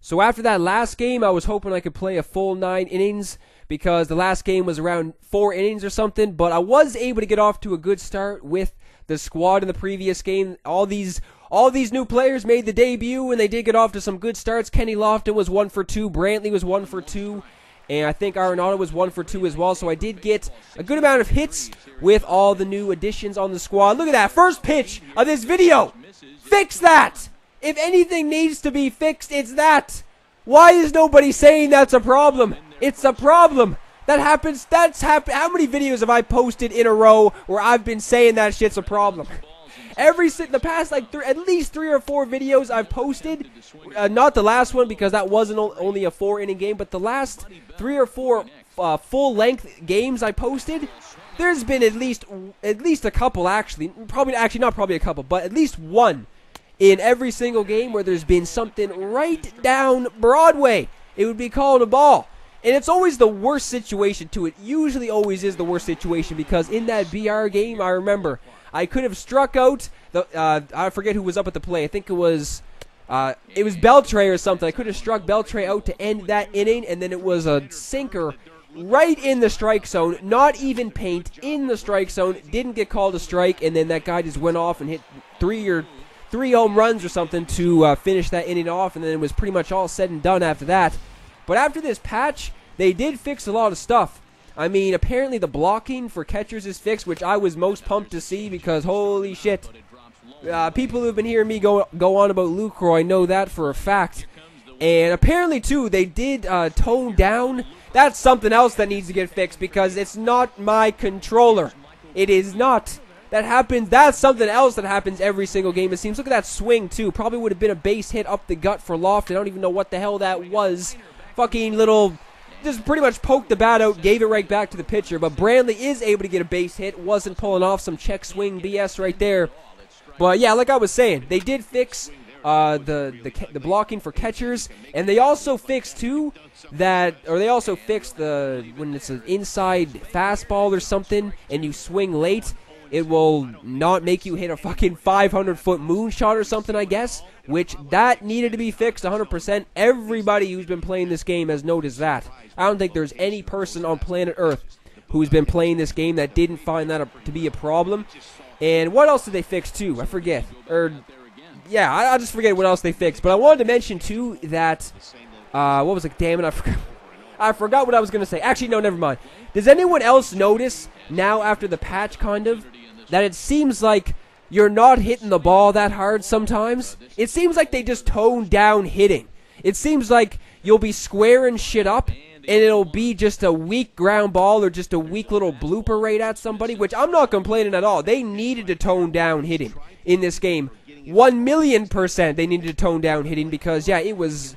So after that last game, I was hoping I could play a full 9 innings because the last game was around 4 innings or something, but I was able to get off to a good start with the squad in the previous game. All these new players made the debut, and they did get off to some good starts. Kenny Lofton was 1 for 2, Brantley was 1 for 2, and I think Arenado was 1 for 2 as well, so I did get a good amount of hits with all the new additions on the squad. Look at that, first pitch of this video. Fix that! If anything needs to be fixed, it's that. Why is nobody saying that's a problem? It's a problem. That happens. How many videos have I posted in a row where I've been saying that shit's a problem? The past at least 3 or 4 videos I've posted, not the last one because that wasn't only a 4-inning game, but the last 3 or 4 full-length games I posted, there's been at least a couple actually, not probably a couple, but at least one in every single game where there's been something right down Broadway. It would be called a ball. And it's always the worst situation too. It usually always is the worst situation because in that BR game, I remember I could have struck out I forget who was up at the play. I think it was Beltre or something. I could have struck Beltre out to end that inning, and then it was a sinker right in the strike zone, not even paint, in the strike zone, didn't get called a strike, and then that guy just went off and hit 3 home runs or something to finish that inning off, and then it was pretty much all said and done after that. But after this patch, they did fix a lot of stuff. I mean, apparently the blocking for catchers is fixed, which I was most pumped to see because holy shit. People who've been hearing me go on about Lucroy know that for a fact. And apparently, too, they did tone down. That's something else that needs to get fixed because it's not my controller. It is not. That's something else that happens every single game, it seems. Look at that swing, too. Probably would have been a base hit up the gut for Lofton. I don't even know what the hell that was. Fucking little, just pretty much poked the bat out, gave it right back to the pitcher. But Brantley is able to get a base hit. Wasn't pulling off some check swing BS right there. But yeah, like I was saying, they did fix the blocking for catchers, and they also fixed too when it's an inside fastball or something and you swing late, it will not make you hit a fucking 500-foot moonshot or something, I guess, which that needed to be fixed 100%. Everybody who's been playing this game has noticed that. I don't think there's any person on planet Earth who's been playing this game that didn't find that to be a problem. And what else did they fix too? I forget. I'll just forget what else they fixed. But I wanted to mention too that, what was it? Damn it, I forgot what I was going to say. Actually, no, never mind. Does anyone else notice now after the patch kind of that it seems like you're not hitting the ball that hard sometimes? It seems like they just tone down hitting. It seems like you'll be squaring shit up and it'll be just a weak ground ball or just a weak little blooper right at somebody, which I'm not complaining at all. They needed to tone down hitting in this game. 1,000,000% they needed to tone down hitting because, yeah, it was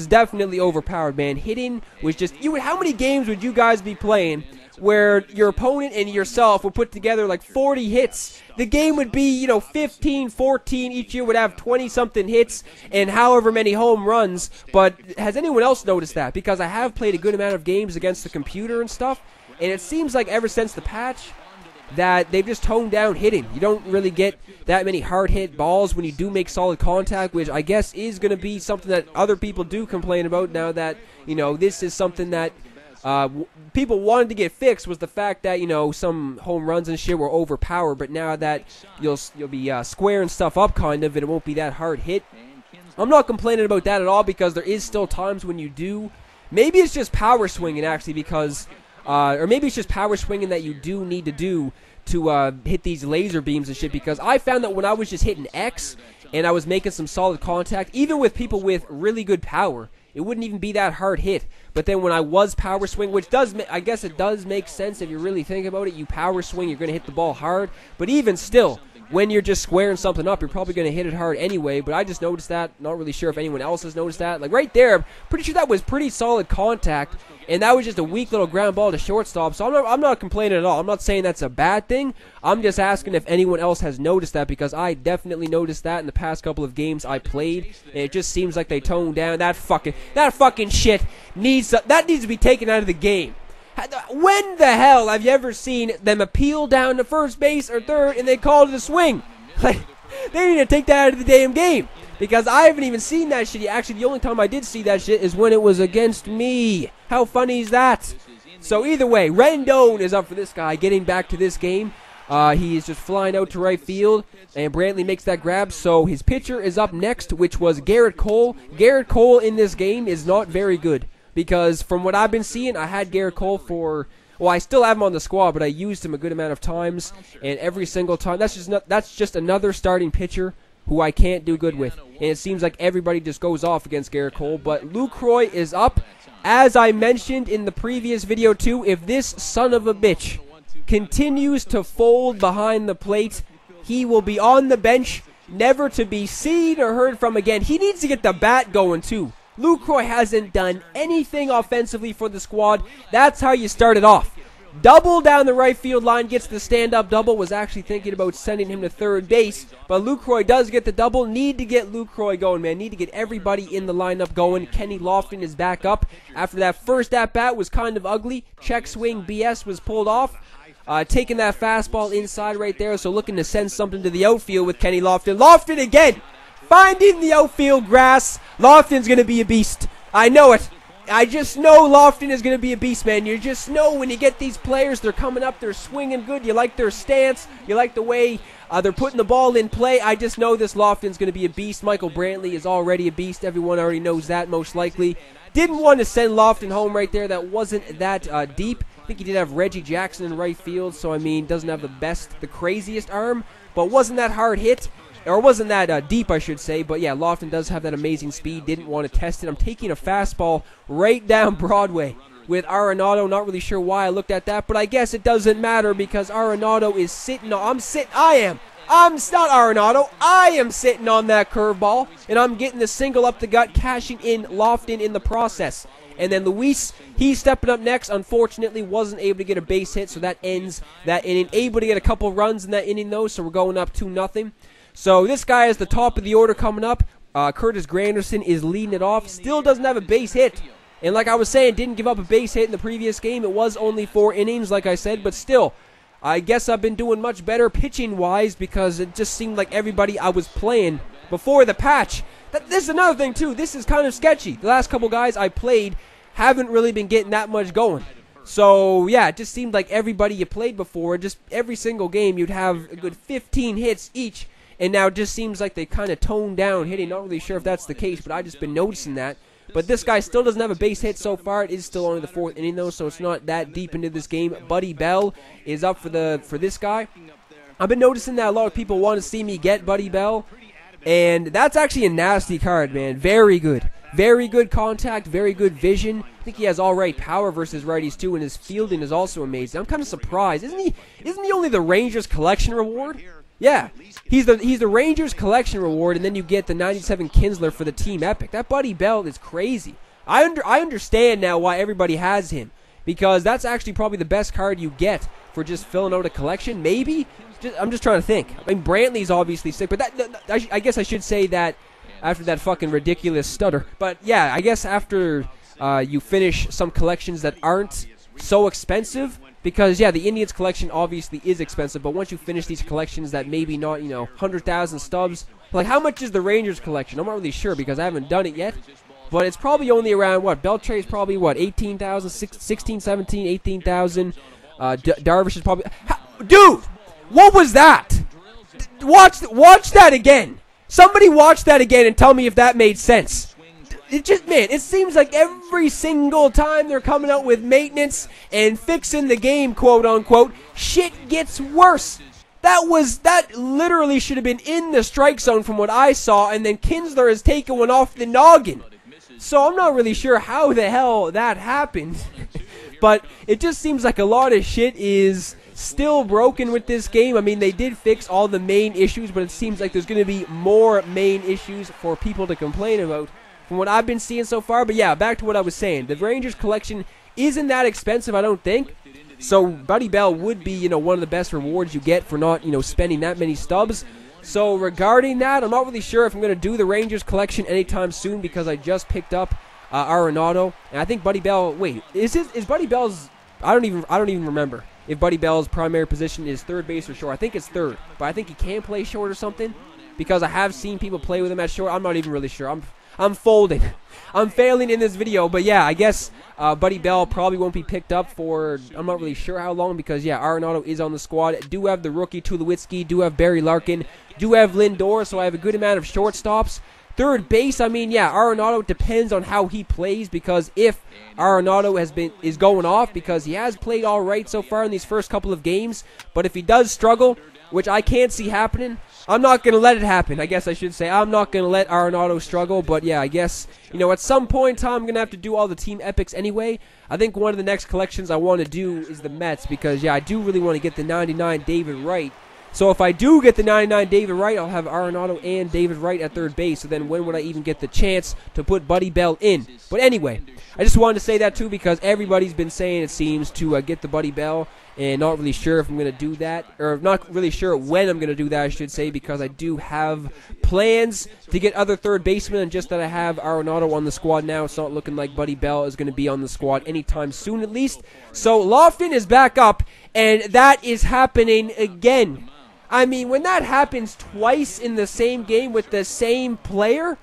definitely overpowered, man. Hitting was just, how many games would you guys be playing where your opponent and yourself would put together like 40 hits? The game would be, 15, 14, each year would have 20-something hits and however many home runs. But has anyone else noticed that? Because I have played a good amount of games against the computer and stuff, and it seems like ever since the patch that they've just toned down hitting. You don't really get that many hard-hit balls when you do make solid contact, which I guess is going to be something that other people do complain about now that, this is something that people wanted to get fixed, was the fact that, some home runs and shit were overpowered, but now that you'll be squaring stuff up kind of, and it won't be that hard hit. I'm not complaining about that at all because there is still times when you do. Maybe it's just power swinging actually because or maybe it's just power swinging that you do need to do to hit these laser beams and shit, because I found that when I was just hitting X and I was making some solid contact, even with people with really good power, it wouldn't even be that hard hit. But then when I was power swing, which I guess it does make sense if you really think about it, you power swing, you're going to hit the ball hard. But even still, when you're just squaring something up, you're probably going to hit it hard anyway. But I just noticed that. Not really sure if anyone else has noticed that. Like right there, pretty sure that was pretty solid contact, and that was just a weak little ground ball to shortstop. So I'm not complaining at all. I'm not saying that's a bad thing. I'm just asking if anyone else has noticed that, because I definitely noticed that in the past couple of games I played. And it just seems like they toned down that fucking shit needs to be taken out of the game. When the hell have you ever seen them appeal down to first base or third and they call it a swing? Like, they need to take that out of the damn game. Because I haven't even seen that shit. Actually, the only time I did see that shit is when it was against me. How funny is that? So either way, Rendon is up for this guy. Getting back to this game, he is just flying out to right field, and Brantley makes that grab. So his pitcher is up next, which was Garrett Cole. Garrett Cole in this game is not very good, because from what I've been seeing, I had Garrett Cole for... Well, I still have him on the squad, but I used him a good amount of times, and every single time, that's just another starting pitcher who I can't do good with. And it seems like everybody just goes off against Garrett Cole. But Lucroy is up. As I mentioned in the previous video too, if this son of a bitch continues to fold behind the plate, he will be on the bench, never to be seen or heard from again. He needs to get the bat going too. Lucroy hasn't done anything offensively for the squad. That's how you start it off. Double down the right field line, gets the stand-up double. Was actually thinking about sending him to third base, but Lucroy does get the double. Need to get Lucroy going, man. Need to get everybody in the lineup going. Kenny Lofton is back up. After that first at-bat was kind of ugly. Check swing BS was pulled off. Taking that fastball inside right there, so looking to send something to the outfield with Kenny Lofton. Lofton again! Finding the outfield grass. Lofton's going to be a beast. I know it. I just know Lofton is going to be a beast, man. You just know when you get these players, they're coming up, they're swinging good. You like their stance. You like the way they're putting the ball in play. I just know this Lofton's going to be a beast. Michael Brantley is already a beast. Everyone already knows that, most likely. Didn't want to send Lofton home right there. That wasn't that deep. I think he did have Reggie Jackson in right field, so, I mean, doesn't have the craziest arm, but wasn't that hard hit. Or wasn't that deep, I should say. But, yeah, Lofton does have that amazing speed. Didn't want to test it. I'm taking a fastball right down Broadway with Arenado. Not really sure why I looked at that. But I guess it doesn't matter because Arenado is sitting on... I'm not Arenado. I am sitting on that curveball. And I'm getting the single up the gut, cashing in Lofton in the process. And then Luis, he's stepping up next. Unfortunately, wasn't able to get a base hit. So that ends that inning. Able to get a couple runs in that inning, though. So we're going up 2-0. So this guy is the top of the order coming up. Curtis Granderson is leading it off. Still doesn't have a base hit. And like I was saying, didn't give up a base hit in the previous game. It was only 4 innings, like I said. But still, I guess I've been doing much better pitching-wise because it just seemed like everybody I was playing before the patch. This is another thing, too. This is kind of sketchy. The last couple guys I played haven't really been getting that much going. So, yeah, it just seemed like everybody you played before, just every single game, you'd have a good 15 hits each. And now it just seems like they kind of toned down hitting. Not really sure if that's the case, but I've just been noticing that. But this guy still doesn't have a base hit so far. It is still only the 4th inning, though, so it's not that deep into this game. Buddy Bell is up for this guy. I've been noticing that a lot of people want to see me get Buddy Bell. And that's actually a nasty card, man. Very good. Very good contact, very good vision. I think he has all right power versus righties, too, and his fielding is also amazing. I'm kind of surprised. Isn't he only the Rangers collection reward? Yeah, he's the Rangers collection reward, and then you get the 97 Kinsler for the team epic. That Buddy Bell is crazy. I understand now why everybody has him, because that's actually probably the best card you get for just filling out a collection. Maybe I'm just trying to think. I mean, Brantley's obviously sick, but I guess I should say that after that fucking ridiculous stutter. But yeah, I guess after you finish some collections that aren't so expensive. Because, yeah, the Indians collection obviously is expensive, but once you finish these collections that maybe not, 100,000 stubs, like, how much is the Rangers collection? I'm not really sure because I haven't done it yet, but it's probably only around, Beltre's probably, 18,000, 16, 17, 18,000, Darvish is probably, dude, what was that? Watch that again. Somebody watch that again and tell me if that made sense. It seems like every single time they're coming out with maintenance and fixing the game, quote unquote, shit gets worse. That literally should have been in the strike zone from what I saw, and then Kinsler has taken one off the noggin. So I'm not really sure how the hell that happened. But it just seems like a lot of shit is still broken with this game. I mean, they did fix all the main issues, but it seems like there's going to be more main issues for people to complain about from what I've been seeing so far. But yeah, back to what I was saying. The Rangers collection isn't that expensive, I don't think. So Buddy Bell would be, one of the best rewards you get for not, spending that many stubs. So regarding that, I'm not really sure if I'm going to do the Rangers collection anytime soon because I just picked up Arenado. And I think Buddy Bell, wait, is Buddy Bell's, I don't even remember if Buddy Bell's primary position is third base or short. I think it's third, but I think he can play short or something. because I have seen people play with him at short. I'm not even really sure. I'm folding. I'm failing in this video, but yeah, I guess Buddy Bell probably won't be picked up for, I'm not really sure how long, because yeah, Arenado is on the squad. Do have the rookie Tulowitzki, do have Barry Larkin, do have Lindor, so I have a good amount of shortstops. Third base, I mean, yeah, Arenado depends on how he plays, because if Arenado is going off, because he has played all right so far in these first couple of games, but if he does struggle, which I can't see happening, I'm not going to let it happen. I guess I should say I'm not going to let Arenado struggle, but yeah, I guess, you know, at some point in time, I'm going to have to do all the team epics anyway. I think one of the next collections I want to do is the Mets, because yeah, I do really want to get the 99 David Wright. So if I do get the 99 David Wright, I'll have Arenado and David Wright at third base. So then when would I even get the chance to put Buddy Bell in? But anyway, I just wanted to say that too, because everybody's been saying, it seems, to get the Buddy Bell. And not really sure if I'm going to do that, or not really sure when I'm going to do that, I should say, because I do have plans to get other third basemen, and just that I have Arenado on the squad now, it's not looking like Buddy Bell is going to be on the squad anytime soon at least. So Lofton is back up, and that is happening again. I mean, when that happens twice in the same game with the same player,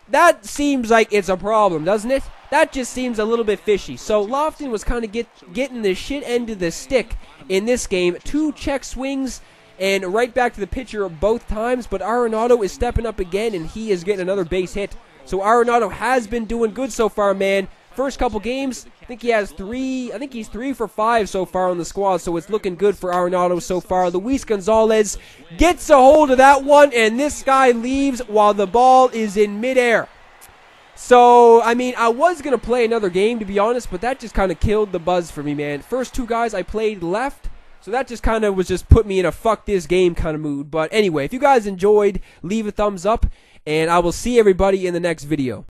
that seems like it's a problem, doesn't it? That just seems a little bit fishy. So Lofton was kind of getting the shit end of the stick in this game. 2 check swings and right back to the pitcher both times. But Arenado is stepping up again, and he is getting another base hit. So Arenado has been doing good so far, man. First couple games, I think he has 3. I think he's 3 for 5 so far on the squad. So it's looking good for Arenado so far. Luis Gonzalez gets a hold of that one, and this guy leaves while the ball is in midair. So, I mean, I was going to play another game, to be honest, but that just kind of killed the buzz for me, man. First 2 guys I played left, so that just kind of was just put me in a fuck this game kind of mood. But anyway, if you guys enjoyed, leave a thumbs up, and I will see everybody in the next video.